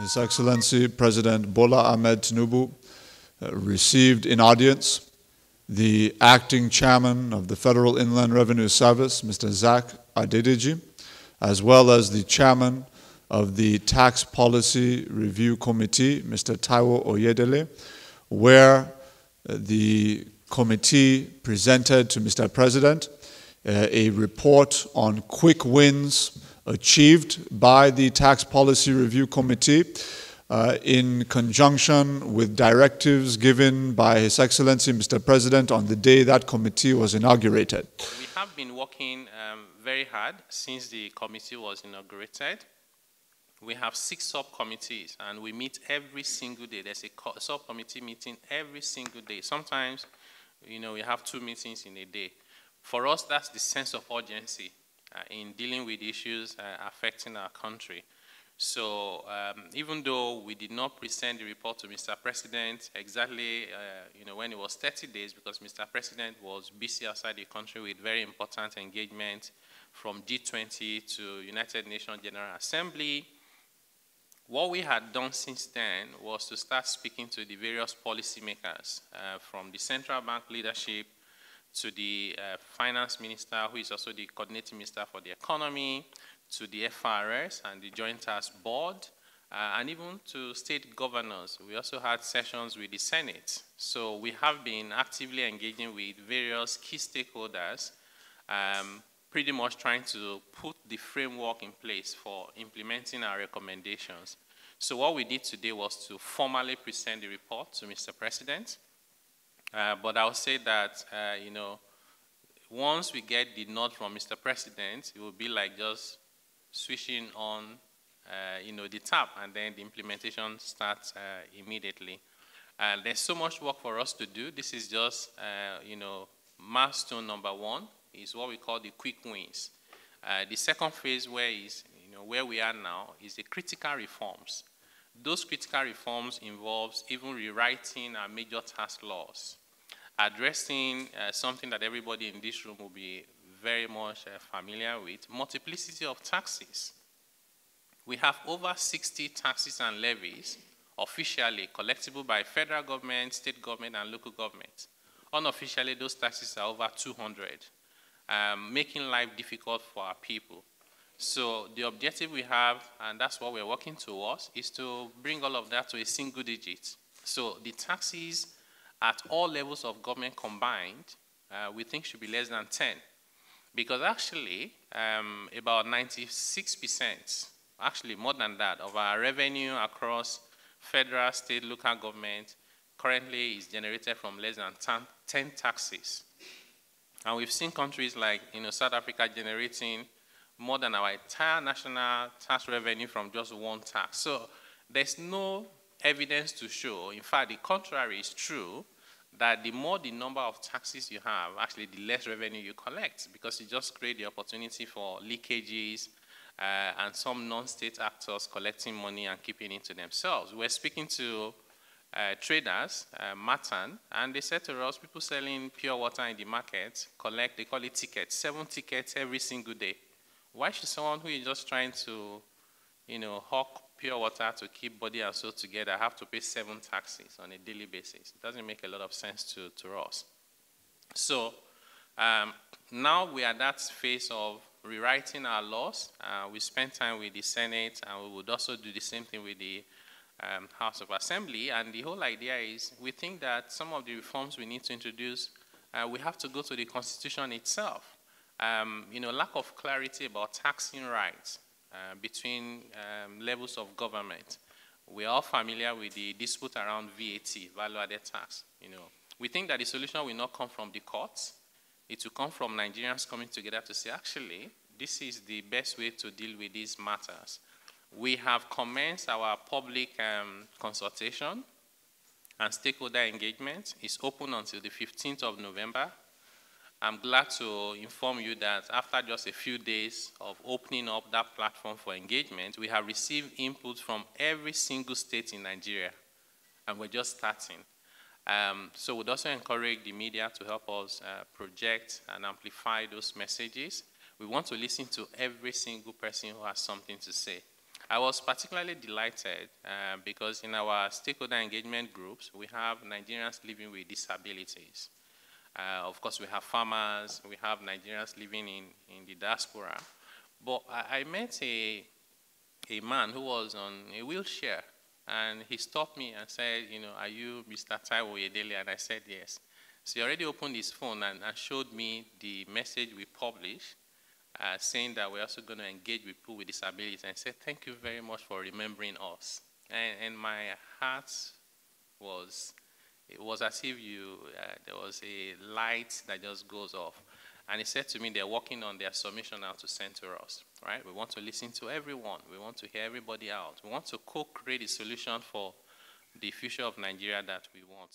His Excellency President Bola Ahmed Tinubu received in audience the acting chairman of the Federal Inland Revenue Service, Mr. Zach Adedeji, as well as the chairman of the Tax Policy Review Committee, Mr. Taiwo Oyedele, where the committee presented to Mr. President a report on quick wins achieved by the Tax Policy Review Committee in conjunction with directives given by His Excellency Mr. President on the day that committee was inaugurated. We have been working very hard since the committee was inaugurated. We have 6 subcommittees, and we meet every single day. There's a subcommittee meeting every single day. Sometimes, we have 2 meetings in a day. For us, that's the sense of urgency in dealing with issues affecting our country. So even though we did not present the report to Mr. President exactly when it was 30 days, because Mr. President was busy outside the country with very important engagement from G20 to United Nations General Assembly, what we had done since then was to start speaking to the various policymakers, from the central bank leadership to the finance minister, who is also the coordinating minister for the economy, to the FRS and the Joint Task Board, and even to state governors. We also had sessions with the Senate. So we have been actively engaging with various key stakeholders, pretty much trying to put the framework in place for implementing our recommendations. So what we did today was to formally present the report to Mr. President. But I'll say that, once we get the nod from Mr. President, it will be like just switching on, the tap, and then the implementation starts immediately. There's so much work for us to do. This is just, milestone number 1 is what we call the quick wins. The second phase, where we are now, is the critical reforms. Those critical reforms involves even rewriting our major tax laws, addressing something that everybody in this room will be very much familiar with, multiplicity of taxes. We have over 60 taxes and levies officially collectible by federal government, state government, and local government. Unofficially, those taxes are over 200, making life difficult for our people. So the objective we have, and that's what we're working towards, is to bring all of that to a single digit. So the taxes at all levels of government combined, we think should be less than 10. Because actually, about 96%, actually more than that, of our revenue across federal, state, local government currently is generated from less than 10 taxes. And we've seen countries like South Africa generating more than our entire national tax revenue from just 1 tax. So there's no evidence to show, in fact, the contrary is true, that the more the number of taxes you have, actually the less revenue you collect, because you just create the opportunity for leakages and some non-state actors collecting money and keeping it to themselves. We're speaking to traders, Matan, and they said to us, people selling pure water in the market collect, they call it tickets, 7 tickets every single day. Why should someone who is just trying to, hawk pure water to keep body and soul together have to pay 7 taxes on a daily basis? It doesn't make a lot of sense to us. So now we are at that phase of rewriting our laws. We spent time with the Senate, and we would also do the same thing with the House of Assembly. And the whole idea is, we think that some of the reforms we need to introduce, we have to go to the Constitution itself. Lack of clarity about taxing rights between levels of government. We are all familiar with the dispute around VAT, value-added tax. We think that the solution will not come from the courts. It will come from Nigerians coming together to say, actually, this is the best way to deal with these matters. We have commenced our public consultation and stakeholder engagement. It's open until the 15th of November. I'm glad to inform you that after just a few days of opening up that platform for engagement, we have received input from every single state in Nigeria, and we're just starting. So we'd also encourage the media to help us project and amplify those messages. We want to listen to every single person who has something to say. I was particularly delighted because in our stakeholder engagement groups, we have Nigerians living with disabilities. Of course, we have farmers, we have Nigerians living in the diaspora. But I met a man who was on a wheelchair, and he stopped me and said, you know, are you Mr. Taiwo Yedele? And I said, yes. So he already opened his phone and showed me the message we published, saying that we're also going to engage with people with disabilities, and said, thank you very much for remembering us. And my heart was, it was as if there was a light that just goes off. And he said to me, they're working on their submission now to send to us, right? We want to listen to everyone. We want to hear everybody out. We want to co-create a solution for the future of Nigeria that we want.